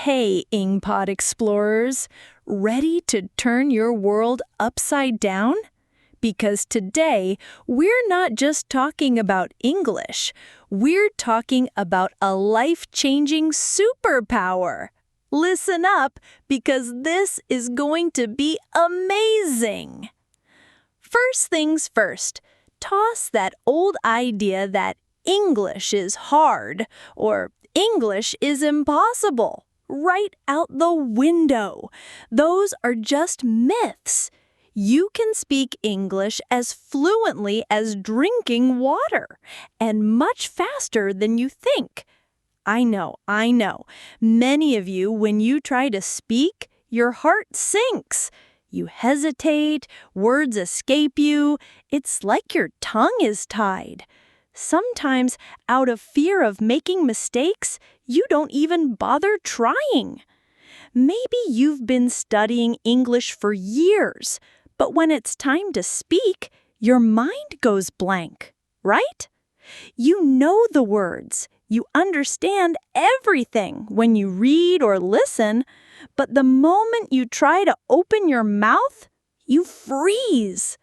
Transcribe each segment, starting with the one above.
Hey, Eng Pod explorers, ready to turn your world upside down? Because today, we're not just talking about English, we're talking about a life-changing superpower. Listen up, because this is going to be amazing. First things first, toss that old idea that English is hard or English is impossible right out the window. Those are just myths. You can speak English as fluently as drinking water, and much faster than you think. I know. Many of you, when you try to speak, your heart sinks. You hesitate, words escape you. It's like your tongue is tied. Sometimes, out of fear of making mistakes, you don't even bother trying. Maybe you've been studying English for years, but when it's time to speak, your mind goes blank, right? You know the words. You understand everything when you read or listen, but the moment you try to open your mouth, you freeze.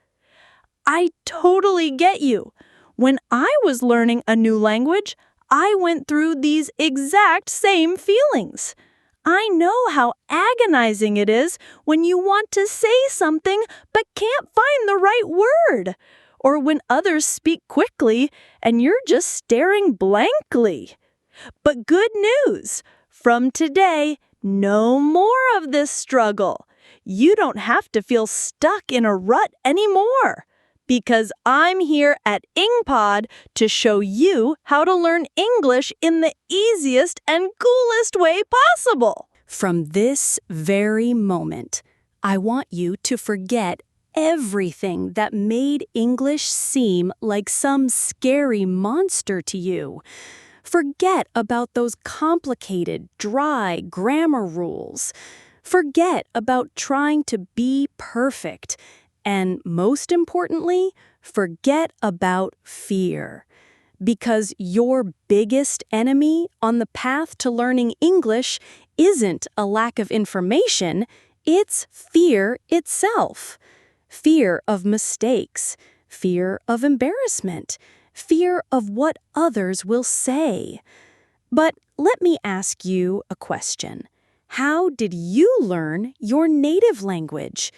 I totally get you. When I was learning a new language, I went through these exact same feelings. I know how agonizing it is when you want to say something but can't find the right word, or when others speak quickly and you're just staring blankly. But good news! From today, no more of this struggle. You don't have to feel stuck in a rut anymore. Because I'm here at Eng Pod to show you how to learn English in the easiest and coolest way possible. From this very moment, I want you to forget everything that made English seem like some scary monster to you. Forget about those complicated, dry grammar rules. Forget about trying to be perfect. And most importantly, forget about fear. Because your biggest enemy on the path to learning English isn't a lack of information, it's fear itself. Fear of mistakes, fear of embarrassment, fear of what others will say. But let me ask you a question. How did you learn your native language?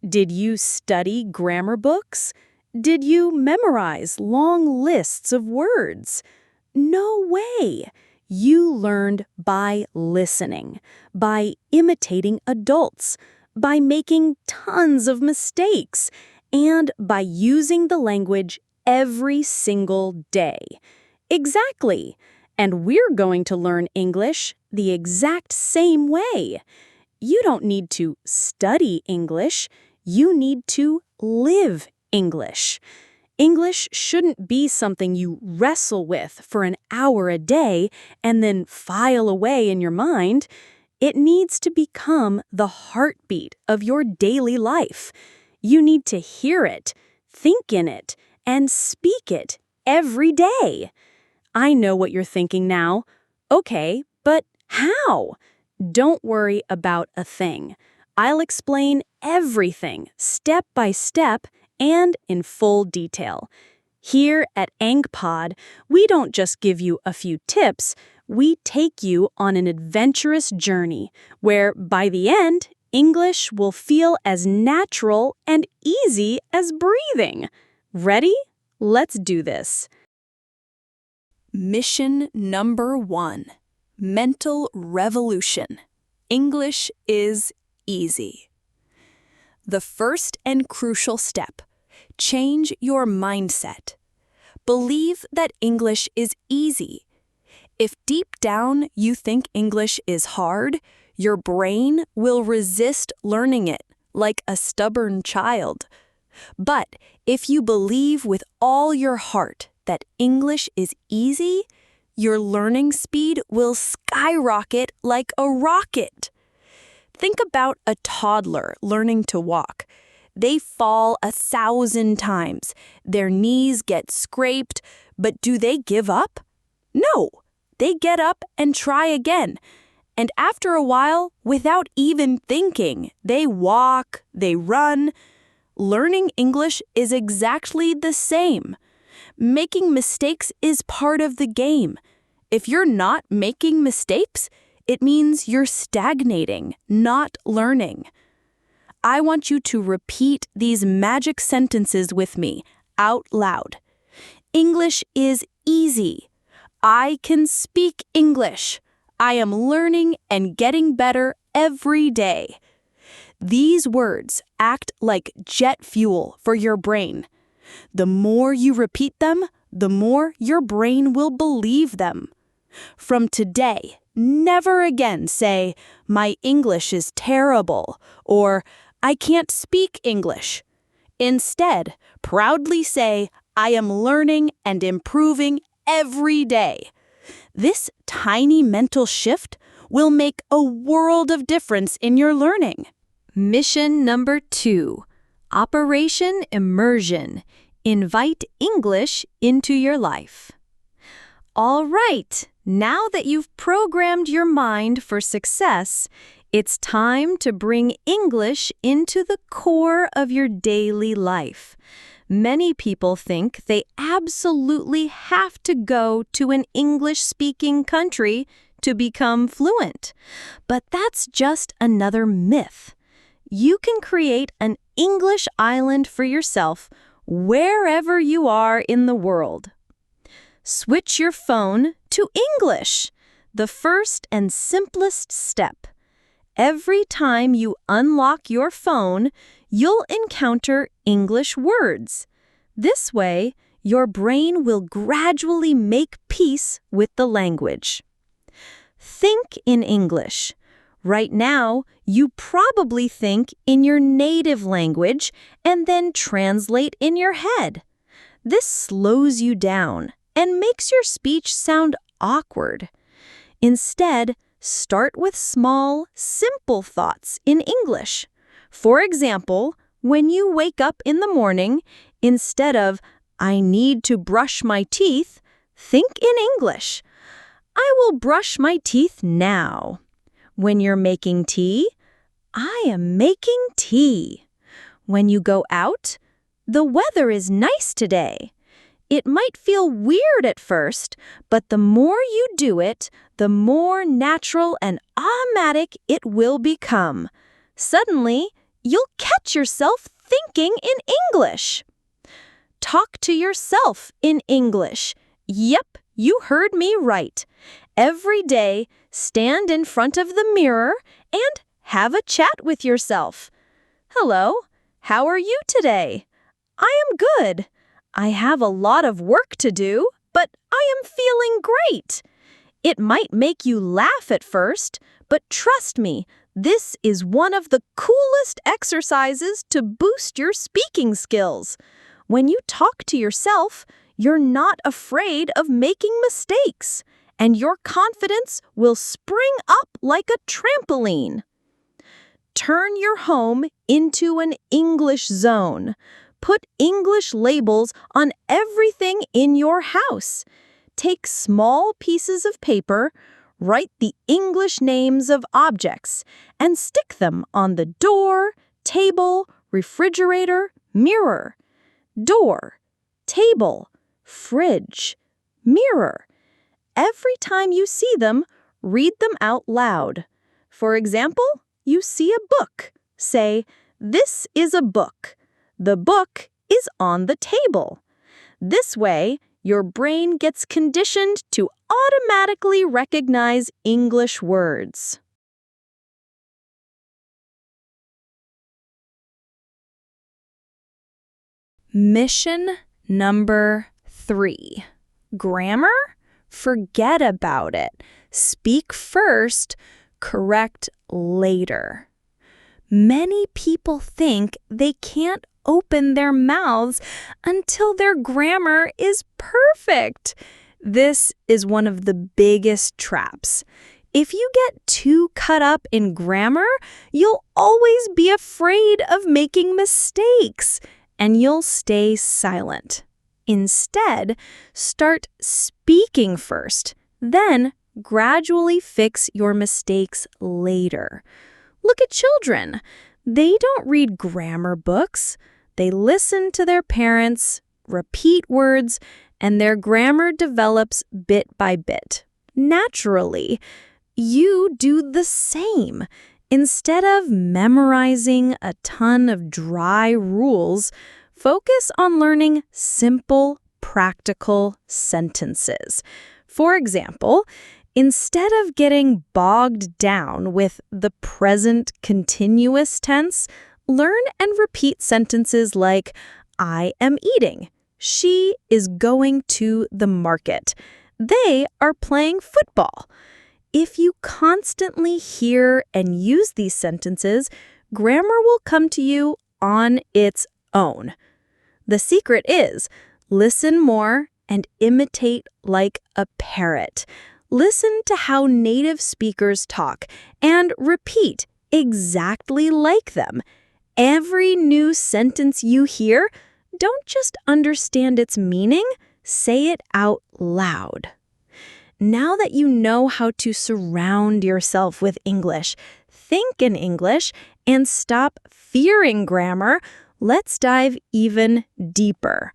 Did you study grammar books? Did you memorize long lists of words? No way! You learned by listening, by imitating adults, by making tons of mistakes, and by using the language every single day. Exactly! And we're going to learn English the exact same way. You don't need to study English. You need to live English. English shouldn't be something you wrestle with for an hour a day and then file away in your mind. It needs to become the heartbeat of your daily life. You need to hear it, think in it, and speak it every day. I know what you're thinking now. Okay, but how? Don't worry about a thing. I'll explain everything, step by step, and in full detail. Here at Eng Pod, we don't just give you a few tips, we take you on an adventurous journey where, by the end, English will feel as natural and easy as breathing. Ready? Let's do this. Mission number 1. Mental revolution. English is easy. The first and crucial step, change your mindset. Believe that English is easy. If deep down you think English is hard, your brain will resist learning it like a stubborn child. But if you believe with all your heart that English is easy, your learning speed will skyrocket like a rocket. Think about a toddler learning to walk. They fall 1,000 times. Their knees get scraped, but do they give up? No, they get up and try again. And after a while, without even thinking, they walk, they run. Learning English is exactly the same. Making mistakes is part of the game. If you're not making mistakes, it means you're stagnating, not learning. I want you to repeat these magic sentences with me, out loud. English is easy. I can speak English. I am learning and getting better every day. These words act like jet fuel for your brain. The more you repeat them, the more your brain will believe them. From today, never again say, "My English is terrible," or "I can't speak English." Instead, proudly say, "I am learning and improving every day." This tiny mental shift will make a world of difference in your learning. Mission number 2, Operation Immersion. Invite English into your life. All right, now that you've programmed your mind for success, it's time to bring English into the core of your daily life. Many people think they absolutely have to go to an English-speaking country to become fluent. But that's just another myth. You can create an English island for yourself wherever you are in the world. Switch your phone to English, the first and simplest step. Every time you unlock your phone, you'll encounter English words. This way, your brain will gradually make peace with the language. Think in English. Right now, you probably think in your native language and then translate in your head. This slows you down and makes your speech sound awkward. Instead, start with small, simple thoughts in English. For example, when you wake up in the morning, instead of, "I need to brush my teeth," think in English. "I will brush my teeth now." When you're making tea, "I am making tea." When you go out, "The weather is nice today." It might feel weird at first, but the more you do it, the more natural and automatic it will become. Suddenly, you'll catch yourself thinking in English. Talk to yourself in English. Yep, you heard me right. Every day, stand in front of the mirror and have a chat with yourself. "Hello, how are you today?" "I am good. I have a lot of work to do, but I am feeling great." It might make you laugh at first, but trust me, this is one of the coolest exercises to boost your speaking skills. When you talk to yourself, you're not afraid of making mistakes, and your confidence will spring up like a trampoline. Turn your home into an English zone. Put English labels on everything in your house. Take small pieces of paper, write the English names of objects, and stick them on the door, table, refrigerator, mirror. Door, table, fridge, mirror. Every time you see them, read them out loud. For example, you see a book. Say, "This is a book." The book is on the table. This way, your brain gets conditioned to automatically recognize English words. Mission number 3. Grammar? Forget about it. Speak first, correct later. Many people think they can't open their mouths until their grammar is perfect. This is one of the biggest traps. If you get too caught up in grammar, you'll always be afraid of making mistakes, and you'll stay silent. Instead, start speaking first, then gradually fix your mistakes later. Look at children. They don't read grammar books. They listen to their parents, repeat words, and their grammar develops bit by bit. Naturally, you do the same. Instead of memorizing a ton of dry rules, focus on learning simple, practical sentences. For example, instead of getting bogged down with the present continuous tense, learn and repeat sentences like, I am eating. She is going to the market. They are playing football. If you constantly hear and use these sentences, grammar will come to you on its own. The secret is, listen more and imitate like a parrot. Listen to how native speakers talk and repeat exactly like them. Every new sentence you hear, don't just understand its meaning, say it out loud. Now that you know how to surround yourself with English, think in English, and stop fearing grammar, let's dive even deeper.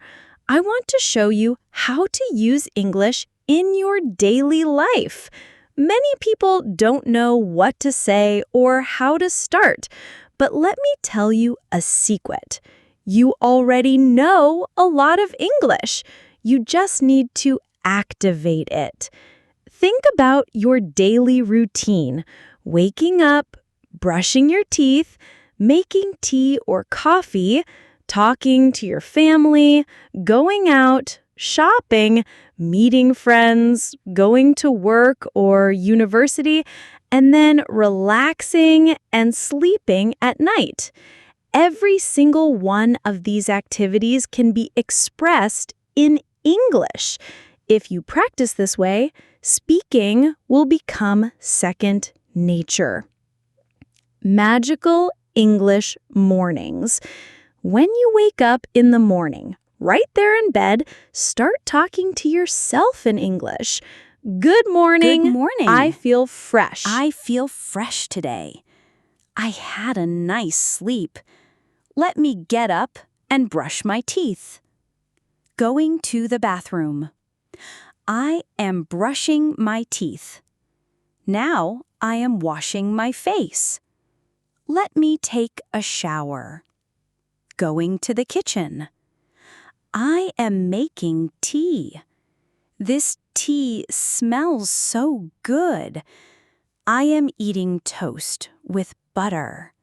I want to show you how to use English in your daily life. Many people don't know what to say or how to start, but let me tell you a secret. You already know a lot of English. You just need to activate it. Think about your daily routine: waking up, brushing your teeth, making tea or coffee, talking to your family, going out, shopping, meeting friends, going to work or university, and then relaxing and sleeping at night. Every single one of these activities can be expressed in English. If you practice this way, speaking will become second nature. Magical English mornings. When you wake up in the morning, right there in bed, start talking to yourself in English. Good morning. Good morning. I feel fresh. I feel fresh today. I had a nice sleep. Let me get up and brush my teeth. Going to the bathroom. I am brushing my teeth. Now I am washing my face. Let me take a shower. Going to the kitchen. I am making tea. This tea smells so good. I am eating toast with butter.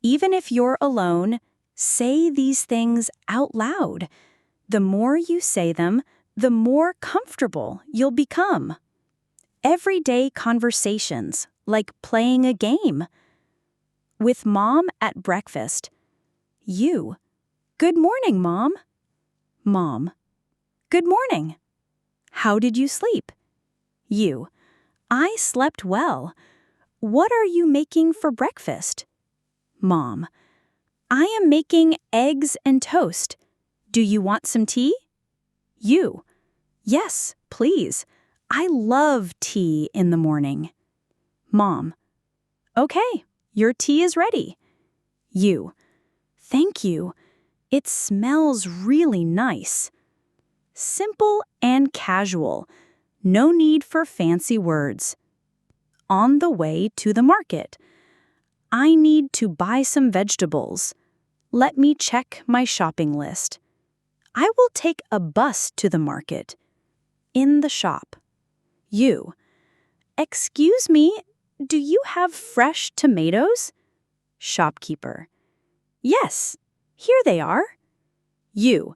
Even if you're alone, say these things out loud. The more you say them, the more comfortable you'll become. Everyday conversations, like playing a game. With Mom at breakfast. You. Good morning, Mom. Mom. Good morning. How did you sleep? You. I slept well. What are you making for breakfast? Mom. I am making eggs and toast. Do you want some tea? You. Yes, please. I love tea in the morning. Mom. Okay, your tea is ready. You. Thank you. It smells really nice. Simple and casual. No need for fancy words. On the way to the market. I need to buy some vegetables. Let me check my shopping list. I will take a bus to the market. In the shop. You. Excuse me, do you have fresh tomatoes? Shopkeeper. Yes, here they are. You.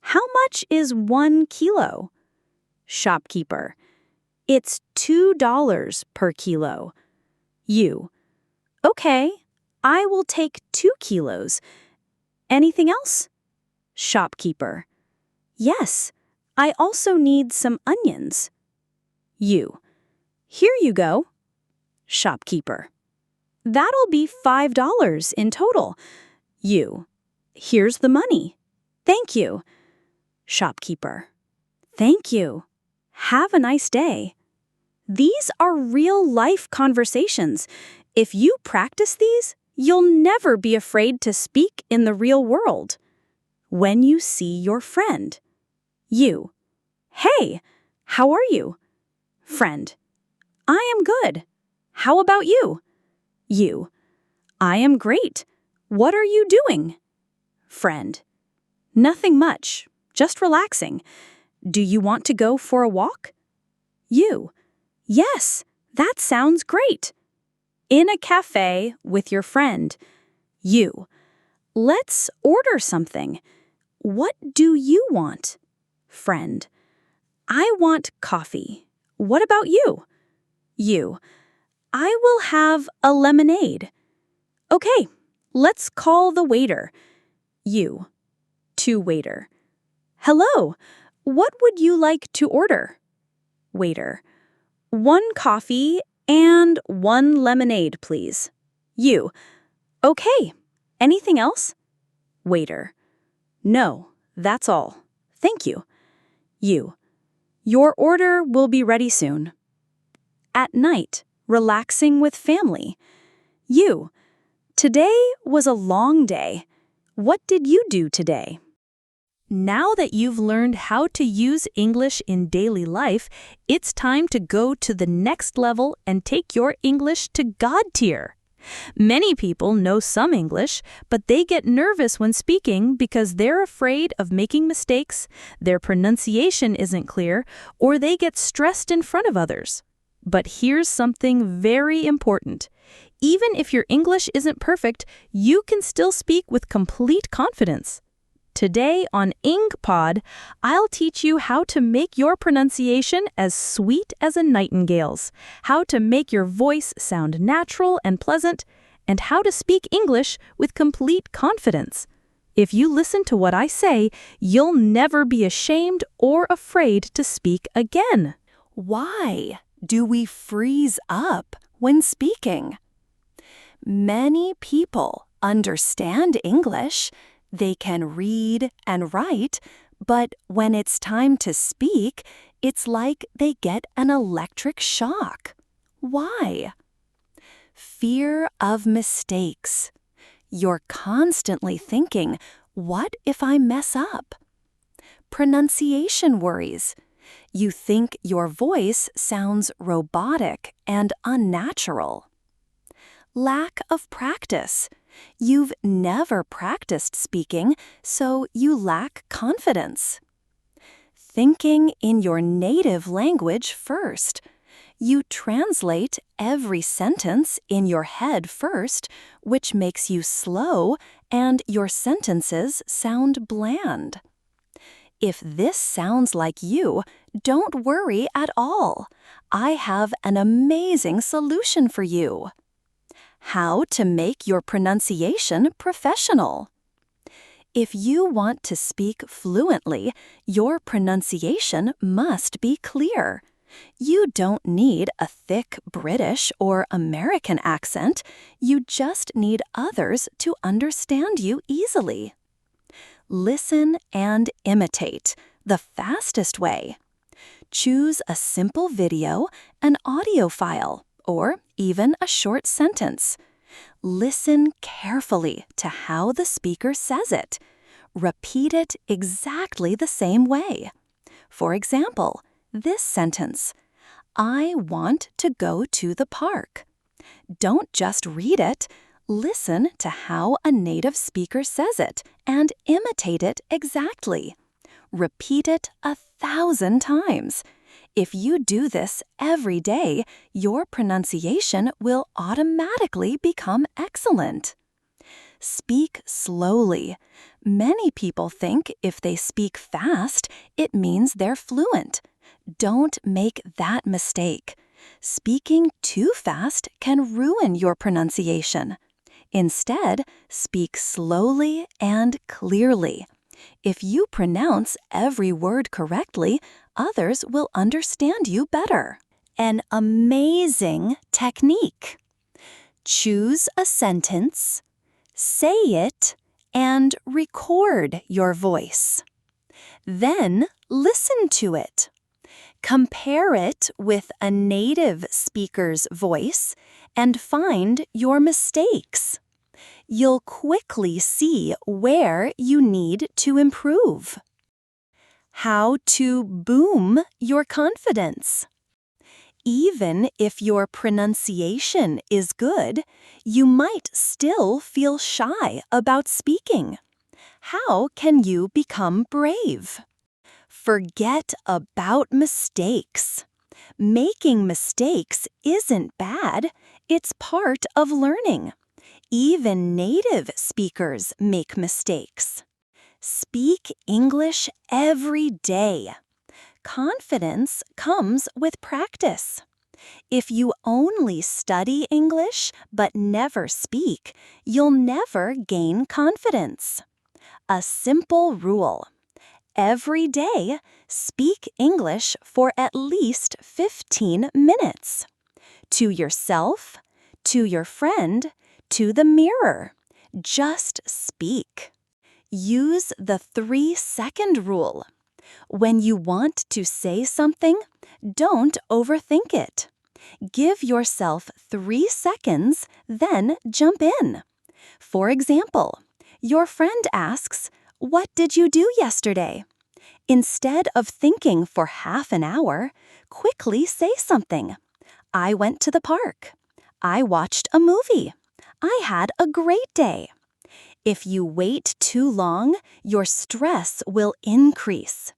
How much is 1 kilo? Shopkeeper. It's $2 per kilo. You. Okay, I will take 2 kilos. Anything else? Shopkeeper. Yes, I also need some onions. You. Here you go. Shopkeeper. That'll be $5 in total. You. Here's the money. Thank you. Shopkeeper. Thank you. Have a nice day. These are real-life conversations. If you practice these, you'll never be afraid to speak in the real world. When you see your friend. You. Hey, how are you? Friend. I am good. How about you? You. I am great. What are you doing? Friend. Nothing much, just relaxing. Do you want to go for a walk? You. Yes, that sounds great. In a cafe with your friend. You. Let's order something. What do you want? Friend. I want coffee. What about you? You. I will have a lemonade. Okay, let's call the waiter. You. To waiter. Hello, what would you like to order? Waiter. 1 coffee and 1 lemonade, please. You. Okay, anything else? Waiter. No, that's all. Thank you. You. Your order will be ready soon. At night, relaxing with family. You. Today was a long day. What did you do today? Now that you've learned how to use English in daily life, it's time to go to the next level and take your English to God tier. Many people know some English, but they get nervous when speaking because they're afraid of making mistakes, their pronunciation isn't clear, or they get stressed in front of others. But here's something very important. Even if your English isn't perfect, you can still speak with complete confidence. Today on Eng Pod, I'll teach you how to make your pronunciation as sweet as a nightingale's, how to make your voice sound natural and pleasant, and how to speak English with complete confidence. If you listen to what I say, you'll never be ashamed or afraid to speak again. Why do we freeze up when speaking? Many people understand English. They can read and write, but when it's time to speak, it's like they get an electric shock. Why? Fear of mistakes. You're constantly thinking, what if I mess up? Pronunciation worries. You think your voice sounds robotic and unnatural. Lack of practice. You've never practiced speaking, so you lack confidence. Thinking in your native language first. You translate every sentence in your head first, which makes you slow and your sentences sound bland. If this sounds like you, don't worry at all. I have an amazing solution for you. How to make your pronunciation professional. If you want to speak fluently, your pronunciation must be clear. You don't need a thick British or American accent. You just need others to understand you easily. Listen and imitate, the fastest way. Choose a simple video, an audio file, or even a short sentence. Listen carefully to how the speaker says it. Repeat it exactly the same way. For example, this sentence, I want to go to the park. Don't just read it. Listen to how a native speaker says it and imitate it exactly. Repeat it 1,000 times. If you do this every day, your pronunciation will automatically become excellent. Speak slowly. Many people think if they speak fast, it means they're fluent. Don't make that mistake. Speaking too fast can ruin your pronunciation. Instead, speak slowly and clearly. If you pronounce every word correctly, others will understand you better. An amazing technique. Choose a sentence, say it, and record your voice. Then listen to it. Compare it with a native speaker's voice and find your mistakes. You'll quickly see where you need to improve. How to boom your confidence. Even if your pronunciation is good, you might still feel shy about speaking. How can you become brave? Forget about mistakes. Making mistakes isn't bad, it's part of learning. Even native speakers make mistakes. Speak English every day. Confidence comes with practice. If you only study English but never speak, you'll never gain confidence. A simple rule. Every day, speak English for at least 15 minutes. To yourself, to your friend, to the mirror. Just speak. Use the 3-second rule. When you want to say something, don't overthink it. Give yourself 3 seconds, then jump in. For example, your friend asks, "What did you do yesterday?" Instead of thinking for half an hour, quickly say something. "I went to the park." "I watched a movie." "I had a great day." If you wait too long, your stress will increase.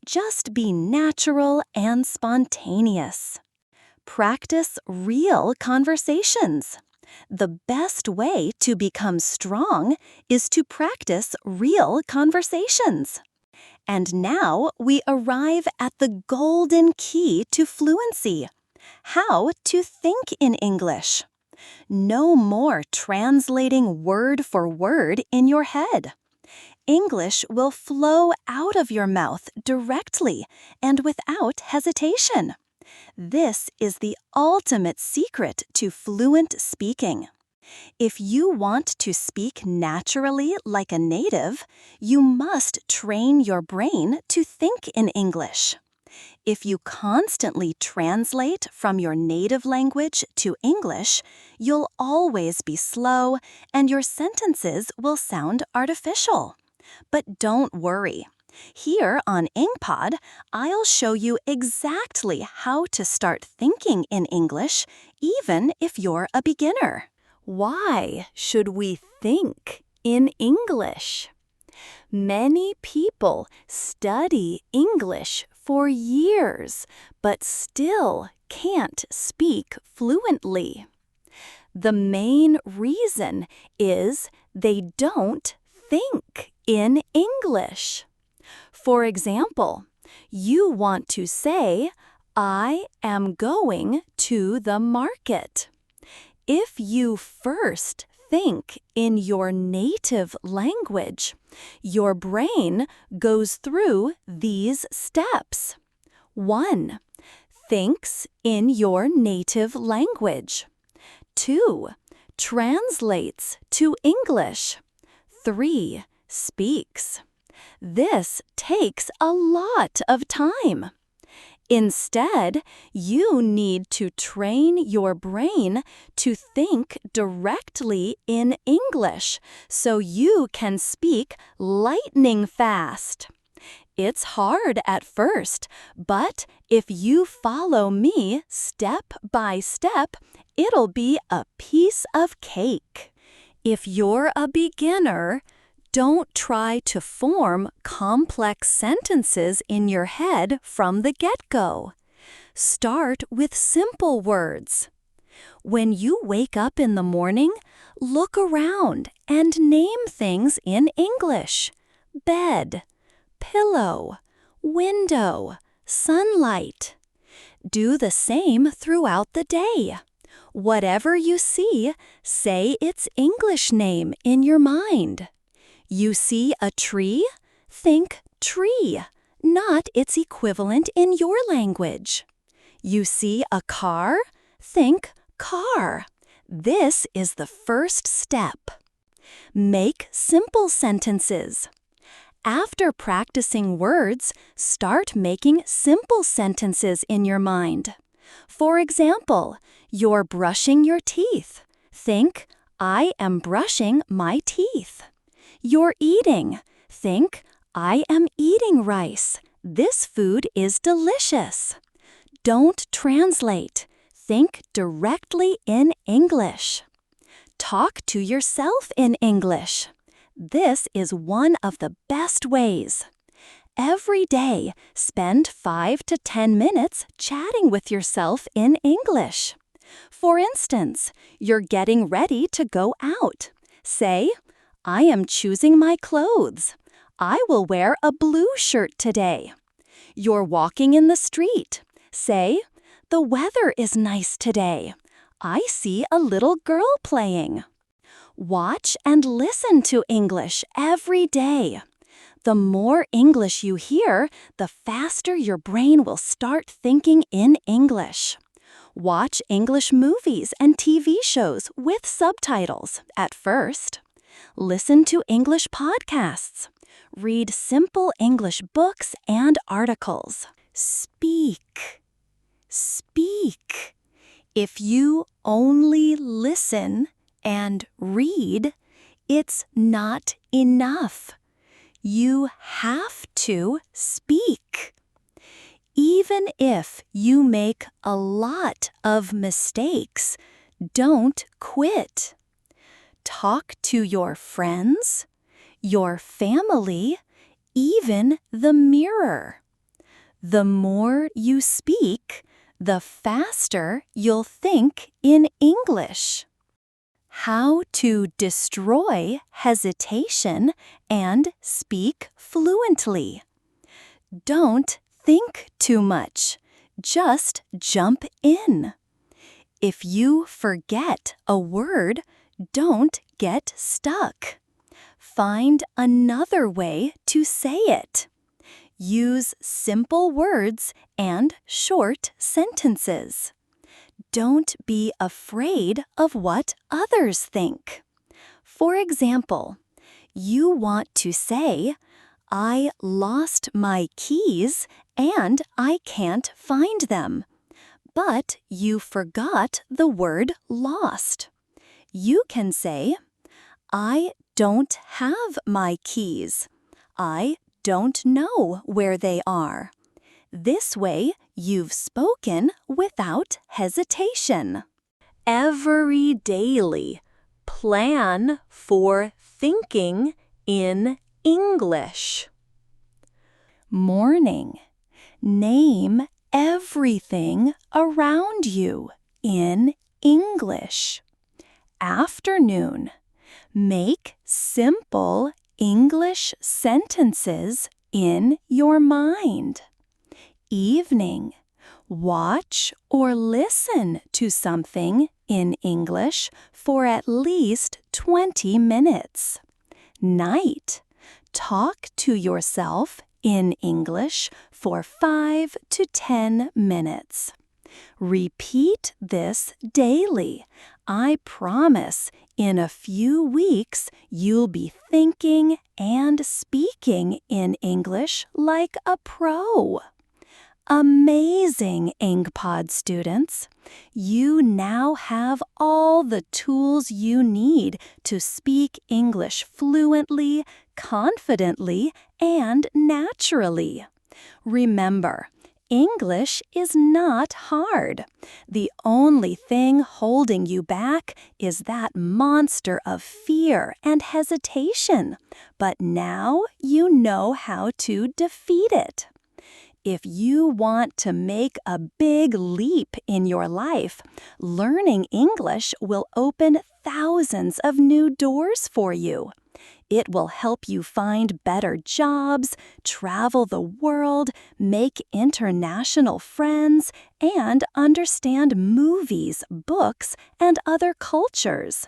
Just be natural and spontaneous. Practice real conversations. The best way to become strong is to practice real conversations. And now we arrive at the golden key to fluency: how to think in English. No more translating word for word in your head. English will flow out of your mouth directly and without hesitation. This is the ultimate secret to fluent speaking. If you want to speak naturally like a native, you must train your brain to think in English. If you constantly translate from your native language to English, you'll always be slow and your sentences will sound artificial. But don't worry. Here on Eng Pod, I'll show you exactly how to start thinking in English, even if you're a beginner. Why should we think in English? Many people study English for years, but still can't speak fluently. The main reason is they don't think in English. For example, you want to say, "I am going to the market." If you first think in your native language, your brain goes through these steps. 1. Thinks in your native language. 2. Translates to English. 3. Speaks. This takes a lot of time. Instead, you need to train your brain to think directly in English so you can speak lightning fast. It's hard at first, but if you follow me step by step, it'll be a piece of cake. If you're a beginner, don't try to form complex sentences in your head from the get-go. Start with simple words. When you wake up in the morning, look around and name things in English. Bed, pillow, window, sunlight. Do the same throughout the day. Whatever you see, say its English name in your mind. You see a tree? Think tree, not its equivalent in your language. You see a car? Think car. This is the first step. Make simple sentences. After practicing words, start making simple sentences in your mind. For example, you're brushing your teeth. Think, I am brushing my teeth. You're eating. Think, I am eating rice. This food is delicious. Don't translate. Think directly in English. Talk to yourself in English. This is one of the best ways. Every day, spend 5 to 10 minutes chatting with yourself in English. For instance, you're getting ready to go out. Say, I am choosing my clothes. I will wear a blue shirt today. You're walking in the street. Say, the weather is nice today. I see a little girl playing. Watch and listen to English every day. The more English you hear, the faster your brain will start thinking in English. Watch English movies and TV shows with subtitles at first. Listen to English podcasts. Read simple English books and articles. Speak. Speak. If you only listen and read, it's not enough. You have to speak. Even if you make a lot of mistakes, don't quit. Talk to your friends, your family, even the mirror. The more you speak, the faster you'll think in English. How to destroy hesitation and speak fluently. Don't think too much. Just jump in. If you forget a word, don't get stuck. Find another way to say it. Use simple words and short sentences. Don't be afraid of what others think. For example, you want to say, I lost my keys and I can't find them. But you forgot the word lost. You can say, I don't have my keys. I don't know where they are. This way, you've spoken without hesitation. Every daily, plan for thinking in English. Morning. Name everything around you in English. Afternoon. Make simple English sentences in your mind. Evening. Watch or listen to something in English for at least 20 minutes. Night. Talk to yourself in English for 5 to 10 minutes. Repeat this daily. I promise in a few weeks you'll be thinking and speaking in English like a pro. Amazing, Eng Pod students! You now have all the tools you need to speak English fluently, confidently, and naturally. Remember, English is not hard. The only thing holding you back is that monster of fear and hesitation. But now you know how to defeat it. If you want to make a big leap in your life, learning English will open thousands of new doors for you. It will help you find better jobs, travel the world, make international friends, and understand movies, books, and other cultures.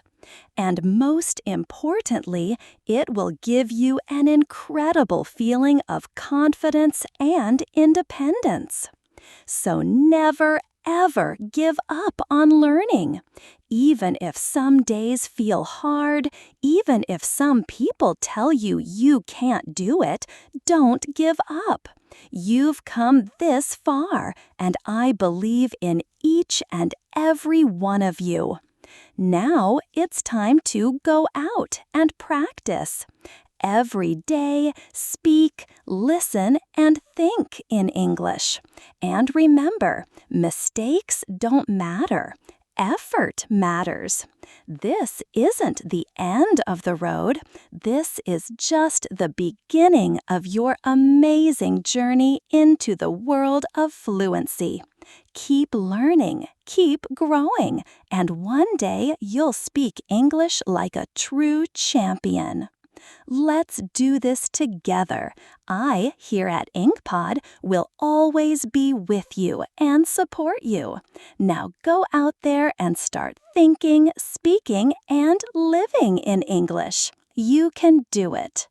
And most importantly, it will give you an incredible feeling of confidence and independence. So never, ever give up on learning. Even if some days feel hard, even if some people tell you you can't do it, don't give up. You've come this far, and I believe in each and every one of you. Now it's time to go out and practice. Every day, speak, listen, and think in English. And remember, mistakes don't matter. Effort matters. This isn't the end of the road. This is just the beginning of your amazing journey into the world of fluency. Keep learning, keep growing, and one day you'll speak English like a true champion. Let's do this together. I, here at Eng Pod, will always be with you and support you. Now go out there and start thinking, speaking, and living in English. You can do it.